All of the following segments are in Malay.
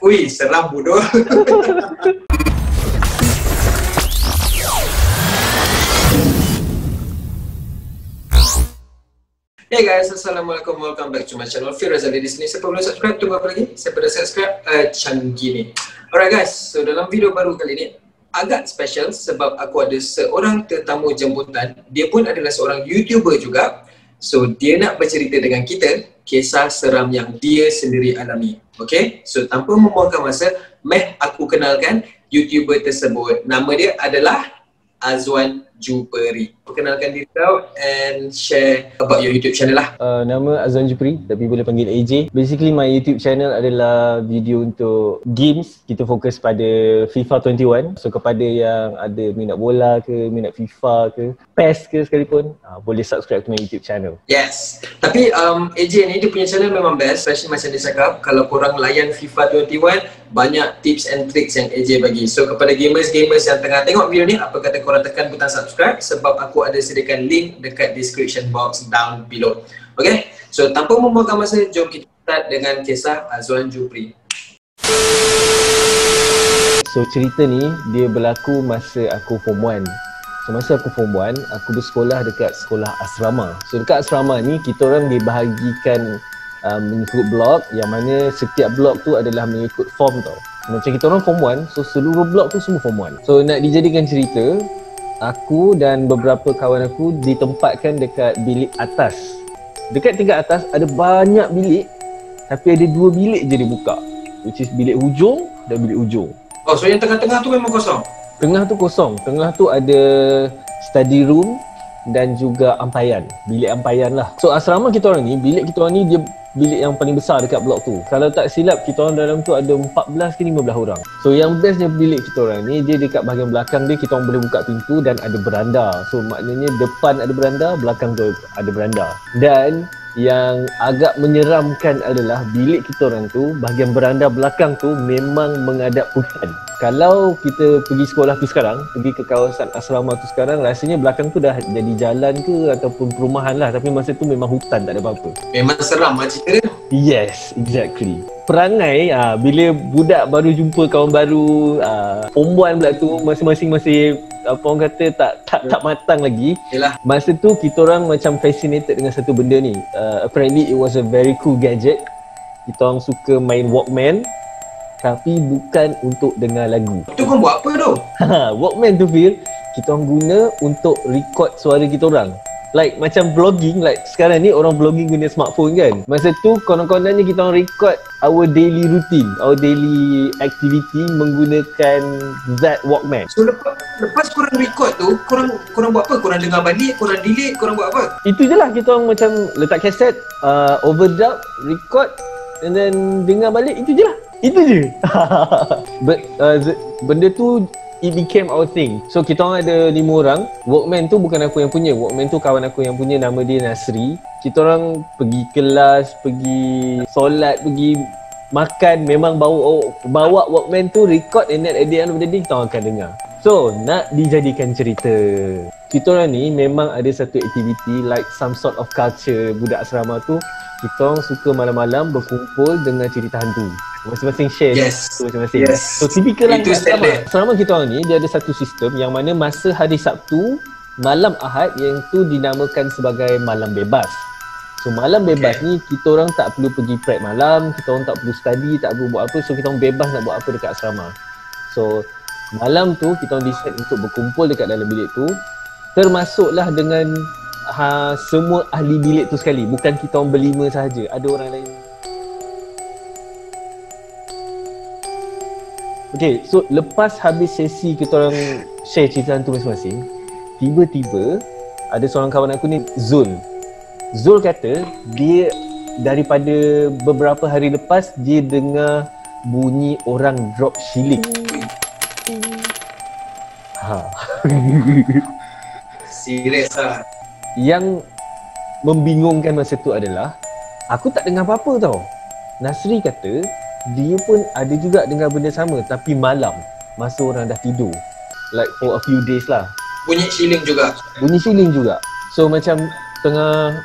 Ui, seram bodoh. Hey guys, Assalamualaikum, welcome back to my channel. Fir Razali di sini. Siapa belum subscribe, tunggu apa lagi? Siapa dah subscribe, macam gini. Alright guys, so dalam video baru kali ini agak special sebab aku ada seorang tetamu jemputan. Dia pun adalah seorang YouTuber juga. So dia nak bercerita dengan kita kisah seram yang dia sendiri alami. Okay, so tanpa membuangkan masa, aku kenalkan YouTuber tersebut. Nama dia adalah Azwan Jupri. Perkenalkan diri kau and share about your YouTube channel lah. Nama Azwan Jupri, tapi boleh panggil AJ. Basically my YouTube channel adalah video untuk games. Kita fokus pada FIFA 21. So kepada yang ada minat bola ke, minat FIFA ke, PES ke sekalipun, boleh subscribe to my YouTube channel. Yes. Tapi AJ ni dia punya channel memang best. Especially macam dia cakap, kalau korang layan FIFA 21, banyak tips and tricks yang AJ bagi. So kepada gamers-gamers yang tengah tengok video ni, apa kata korang tekan butang subscribe sebab aku ada sediakan link dekat description box down below. Okay, so tanpa membuangkan masa, jom kita start dengan kisah Azwan Jupri. So cerita ni dia berlaku masa aku form 1. So masa aku form 1, aku bersekolah dekat sekolah asrama. So dekat asrama ni kita orang dibahagikan mengikut blok, yang mana setiap blok tu adalah mengikut form tau. Macam kita orang form 1, so seluruh blok tu semua form 1. So nak dijadikan cerita, aku dan beberapa kawan aku ditempatkan dekat bilik atas. Dekat tingkat atas ada banyak bilik, tapi ada 2 bilik je dibuka, which is bilik hujung dan bilik ujung. Oh, so yang tengah-tengah tu memang kosong? Tengah tu kosong. Tengah tu ada study room dan juga ampayan, bilik ampayan lah. So asrama kita orang ni, bilik kita orang ni dia bilik yang paling besar dekat blok tu. Kalau tak silap, kita orang dalam tu ada 14 ke 15 orang. So yang bestnya bilik kita orang ni, dia dekat bahagian belakang dia kita orang boleh buka pintu dan ada beranda. So maknanya depan ada beranda, belakang tu ada beranda. Dan yang agak menyeramkan adalah bilik kita orang tu, bahagian beranda belakang tu memang menghadap hutan. Kalau kita pergi sekolah tu sekarang, pergi ke kawasan asrama tu sekarang, rasanya belakang tu dah jadi jalan ke ataupun perumahan lah. Tapi masa tu memang hutan, tak ada apa-apa. Memang seram lah cerita dia. Yes, exactly. Perangai, bila budak baru jumpa kawan baru, perempuan pula tu masing-masing masih apa orang kata tak matang lagi. Yalah. Masa tu kita orang macam fascinated dengan satu benda ni. Apparently it was a very cool gadget. Kita orang suka main Walkman, tapi bukan untuk dengar lagu. Tu kau buat apa tu? Walkman tu Fir, kita orang guna untuk record suara kita orang. Like macam vlogging, like sekarang ni orang vlogging guna smartphone kan. Masa tu konon-kononnya kita orang record our daily routine, our daily activity menggunakan that Walkman. So lepas korang record tu, korang buat apa? Korang dengar balik, korang delete, korang buat apa? Itu je lah, kita orang macam letak kaset, overdub, record and then dengar balik, itu je lah. Itu je. Benda tu it became our thing. So kita orang ada 5 orang. Walkman tu bukan aku yang punya. Walkman tu kawan aku yang punya, nama dia Nasri. Kita orang pergi kelas, pergi solat, pergi makan, memang bawa Walkman tu, record and then at the end of the day kita orang akan dengar. So nak dijadikan cerita, kita orang ni memang ada satu aktiviti like some sort of culture budak asrama tu. Kita orang suka malam-malam berkumpul dengan cerita hantu. Masing-masing share masing-masing. So typical lah asrama kita orang ni, dia ada satu sistem yang mana masa hari Sabtu, malam Ahad, yang tu dinamakan sebagai malam bebas. So malam bebas ni kita orang tak perlu pergi prep malam, kita orang tak perlu study, tak perlu buat apa. So kita orang bebas nak buat apa dekat asrama. So malam tu kita orang decide untuk berkumpul dekat dalam bilik tu, termasuklah dengan semua ahli bilik tu sekali. Bukan kita orang berlima sahaja, ada orang lain. Okay, so lepas habis sesi kita orang share cerita hantu masing-masing, tiba-tiba ada seorang kawan aku ni, Zul. Zul kata dia daripada beberapa hari lepas dia dengar bunyi orang drop shilling. Serius lah. Yang membingungkan masa tu adalah aku tak dengar apa-apa tau. Nasri kata dia pun ada juga dengar benda sama, tapi malam, masa orang dah tidur, like for a few days lah. Bunyi shilling juga? Bunyi shilling juga. So macam tengah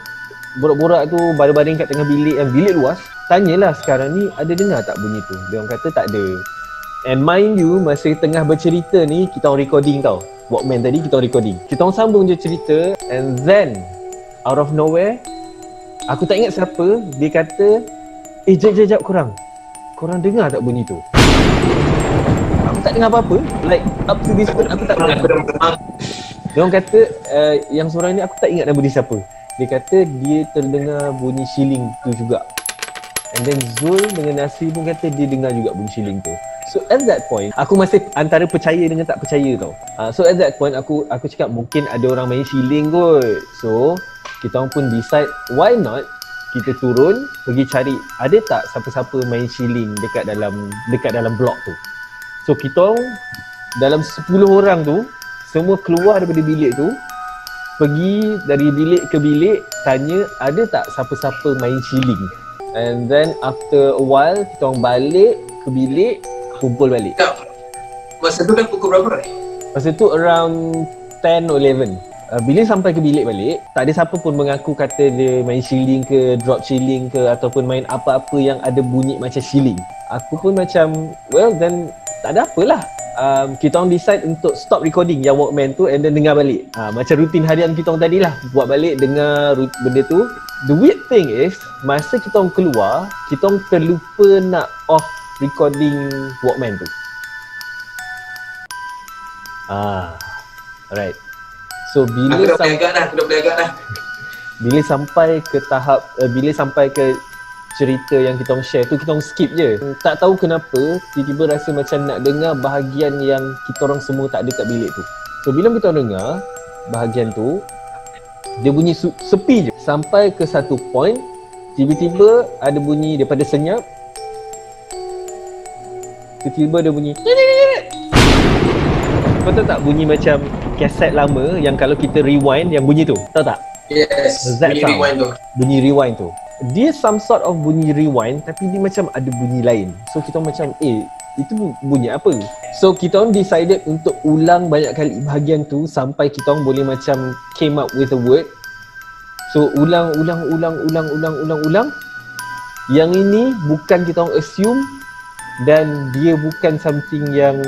borak-borak tu, baring-baring kat tengah bilik, yang bilik luas, tanyalah sekarang ni ada dengar tak bunyi tu? Dia orang kata tak ada. And mind you, masa tengah bercerita ni, kita orang recording tau. Walkman tadi kita orang recording. Kita orang sambung je cerita, and then out of nowhere, aku tak ingat siapa, dia kata, jap korang dengar tak bunyi tu? Aku tak dengar apa-apa. Like up to this point aku tak dengar. Dia orang kata yang seorang ni aku tak ingat nama dia siapa. Dia kata dia terdengar bunyi shilling tu juga. And then Zul dengan Nasri pun kata dia dengar juga bunyi shilling tu. So at that point aku masih antara percaya dengan tak percaya tau. So at that point aku cakap mungkin ada orang main shilling kot. So kita orang pun decide why not kita turun pergi cari ada tak siapa-siapa main shilling dekat dalam blok tu. So kita dalam 10 orang tu semua keluar daripada bilik tu, pergi dari bilik ke bilik tanya ada tak siapa-siapa main shilling. And then after a while kita orang balik ke bilik, kumpul balik. Masa tu dah pukul berapa? Masa tu around 10 or 11. Bila sampai ke bilik balik, tak ada siapa pun mengaku kata dia main shilling ke, drop shilling ke, ataupun main apa-apa yang ada bunyi macam shilling. Aku pun macam, well then tak ada apalah. Kita orang decide untuk stop recording yang Walkman tu and then dengar balik. Macam rutin harian kita orang tadi lah, buat balik dengar benda tu. The weird thing is, masa kita orang keluar, kita orang terlupa nak off recording Walkman tu. Alright. So bila aku dah boleh agak dah. Bila sampai ke tahap bila sampai ke cerita yang kita orang share tu, kita orang skip je. Tak tahu kenapa tiba-tiba rasa macam nak dengar bahagian yang kita orang semua tak ada kat bilik tu. So bila kita orang dengar bahagian tu, dia bunyi sepi je. Sampai ke satu point, tiba-tiba ada bunyi daripada senyap. Tiba-tiba ada bunyi. Kau tahu tak bunyi macam kaset lama yang kalau kita rewind yang bunyi tu? Tahu tak? Yes, bunyi rewind tu. Bunyi rewind tu. Dia some sort of bunyi rewind tapi dia macam ada bunyi lain. So kita macam itu bunyi apa? So kita orang decided untuk ulang banyak kali bahagian tu sampai kita orang boleh macam came up with a word. So ulang. Yang ini bukan kita orang assume dan dia bukan something yang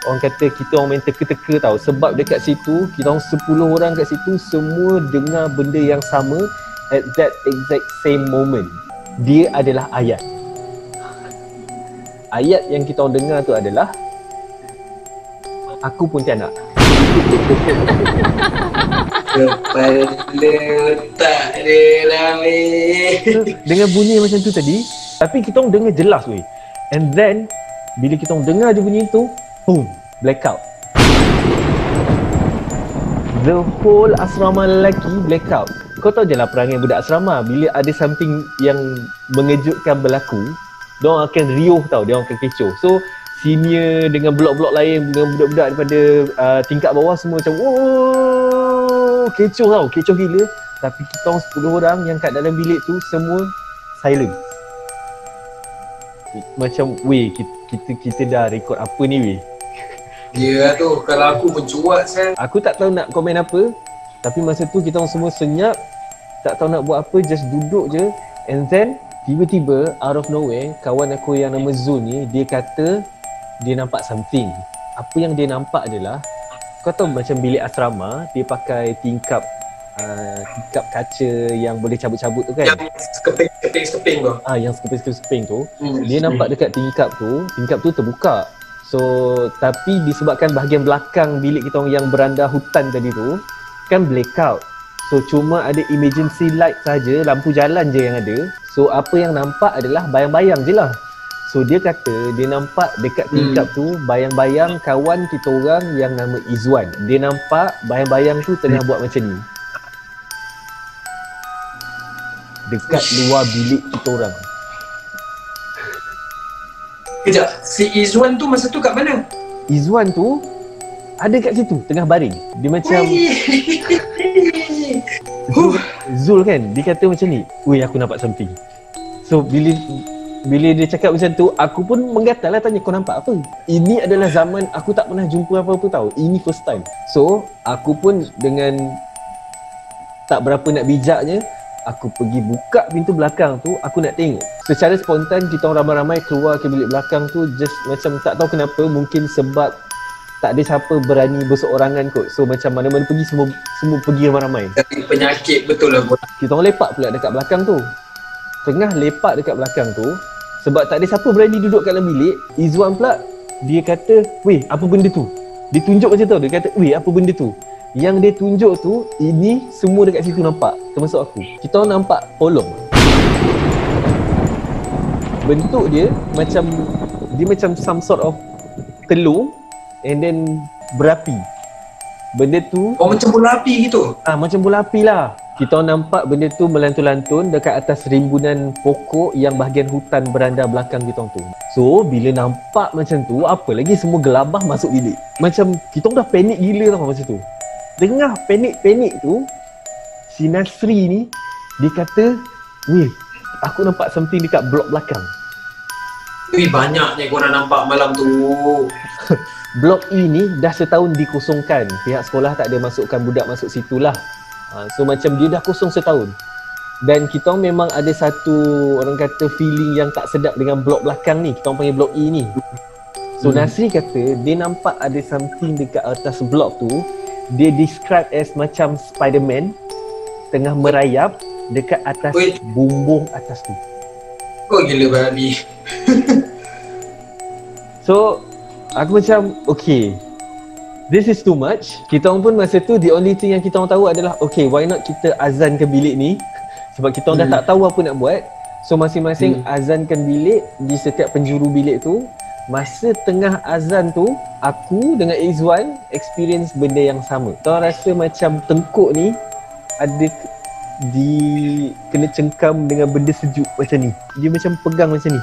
orang kata kita orang main teka-teka tau. Sebab dekat situ kita orang 10 orang kat situ semua dengar benda yang sama at that exact same moment. Dia adalah ayat. Ayat yang kita orang dengar tu adalah aku Pontianak. Kepala tak ada lah Dengan bunyi macam tu tadi, tapi kita orang dengar jelas weh. And then bila kita orang dengar je bunyi tu, boom, blackout. The whole asrama lelaki blackout. Kau tahu je lah perangai budak asrama. Bila ada something yang mengejutkan berlaku, diorang akan riuh tau, diorang akan kecoh. So senior dengan blok-blok lain, dengan budak-budak daripada tingkat bawah semua macam wow, kecoh tau, kecoh gila. Tapi kita orang 10 orang yang kat dalam bilik tu semua silent. Macam weh, kita dah record apa ni weh. Ya tu, kalau aku mencuat saya. Aku tak tahu nak komen apa. Tapi masa tu kita orang semua senyap, tak tahu nak buat apa, just duduk je. And then tiba-tiba out of nowhere, kawan aku yang nama Zul ni, dia kata dia nampak something. Apa yang dia nampak adalah, kau tahu macam bilik asrama, dia pakai tingkap kaca yang boleh cabut-cabut tu kan? Yang sekeping tu. Yang sekeping tu. Dia nampak dekat tingkap tu terbuka. So, tapi disebabkan bahagian belakang bilik kita orang yang beranda hutan tadi tu kan blackout. So, cuma ada emergency light saja, lampu jalan je yang ada. So, apa yang nampak adalah bayang-bayang je lah. So, dia kata dia nampak dekat tingkap tu bayang-bayang kawan kita orang yang nama Izwan. Dia nampak bayang-bayang tu tengah buat macam ni. Dekat luar bilik kita orang. Kejap, si Izwan tu masa tu kat mana? Izwan tu ada kat situ, tengah baring. Dia macam Zul kan, dia kata macam ni, "Weh, aku nampak something." So bila dia cakap macam tu, aku pun menggatal lah tanya, "Kau nampak apa?" Ini adalah zaman aku tak pernah jumpa apa-apa tau. Ini first time. So, aku pun dengan tak berapa nak bijaknya, Aku pergi buka pintu belakang tu, aku nak tengok. Secara spontan kita orang ramai-ramai keluar ke bilik belakang tu, just macam tak tahu kenapa, mungkin sebab tak ada siapa berani berseorangan kot. So macam mana-mana pergi semua pergi ramai-ramai. Tapi penyakit betul lah korang. Kita orang lepak pula dekat belakang tu. Tengah lepak dekat belakang tu, sebab tak ada siapa berani duduk kat dalam bilik, Izwan pula dia kata, "Weh, apa benda tu?" Dia tunjuk macam tu, dia kata, "Weh, apa benda tu?" Yang dia tunjuk tu, ini semua dekat situ nampak, termasuk aku. Kita orang nampak polong. Bentuk dia macam some sort of telur and then berapi. Benda tu macam bola api gitu. macam bola api lah. Kita orang nampak benda tu melantun-lantun dekat atas rimbunan pokok yang bahagian hutan beranda belakang kita orang tu. So bila nampak macam tu, apa lagi semua gelabah masuk bilik. Macam kita orang dah panik gila tau masa tu. Tengah panik-panik tu, si Nasri ni dia kata, "Weh, aku nampak something dekat blok belakang." Wih, banyaknya korang nampak malam tu. Blok E ni dah setahun dikosongkan. Pihak sekolah tak ada masukkan budak masuk situ lah. So macam dia dah kosong setahun. Dan kita memang ada satu, orang kata, feeling yang tak sedap dengan blok belakang ni. Kita panggil blok E ni. So Nasri kata dia nampak ada something dekat atas blok tu. Dia describe as macam Spiderman tengah merayap dekat atas bumbung atas tu. Oh gila babi. So aku macam, okay, this is too much. Kita orang pun masa tu, the only thing yang kita orang tahu adalah, okay, why not kita azan ke bilik ni. Sebab kita orang dah tak tahu apa nak buat. So masing-masing azankan bilik di setiap penjuru bilik tu. Masa tengah azan tu, aku dengan Izwan experience benda yang sama. Kita rasa macam tengkuk ni ada kena cengkam dengan benda sejuk macam ni. Dia macam pegang macam ni.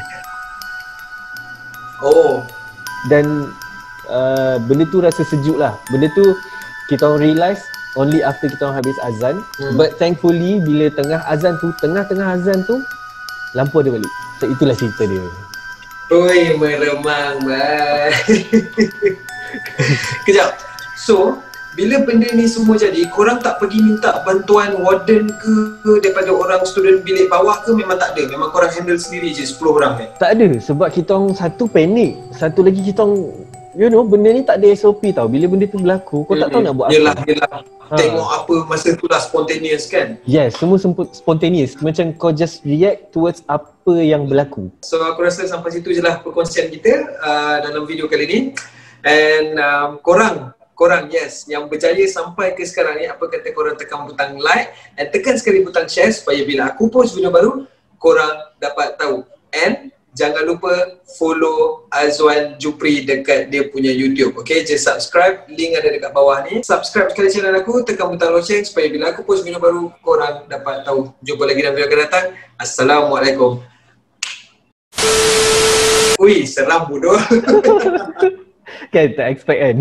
Oh. Dan benda tu rasa sejuk lah. Benda tu kita orang realise only after kita orang habis azan. But thankfully bila tengah azan tu, tengah-tengah azan tu, lampu ada balik. So itulah cerita dia. Oi, meremang bye. Kejap. So, bila benda ni semua jadi, korang tak pergi minta bantuan warden ke daripada orang student bilik bawah ke? Memang tak ada? Memang korang handle sendiri je 10 orang ni? Tak ada, sebab kita orang satu panik. Satu lagi kita orang, you know, benda ni tak ada SOP tau. Bila benda tu berlaku, kau tak tahu nak buat Yelah. apa. Tengok apa masa tu lah spontaneous kan? Yes, semua spontaneous. Macam kau just react towards apa yang berlaku. So aku rasa sampai situ je lah perkongsian kita dalam video kali ni. And korang yes, yang berjaya sampai ke sekarang ni, apa kata korang tekan butang like and tekan sekali butang share supaya bila aku post video baru, korang dapat tahu. And jangan lupa follow Azwan Jupri dekat dia punya YouTube. Okay, just subscribe, link ada dekat bawah ni. Subscribe sekali channel aku, tekan butang lonceng supaya bila aku post video baru, korang dapat tahu. Jumpa lagi dalam video akan datang. Assalamualaikum. Ui, seram bodoh. Kan tak expect kan?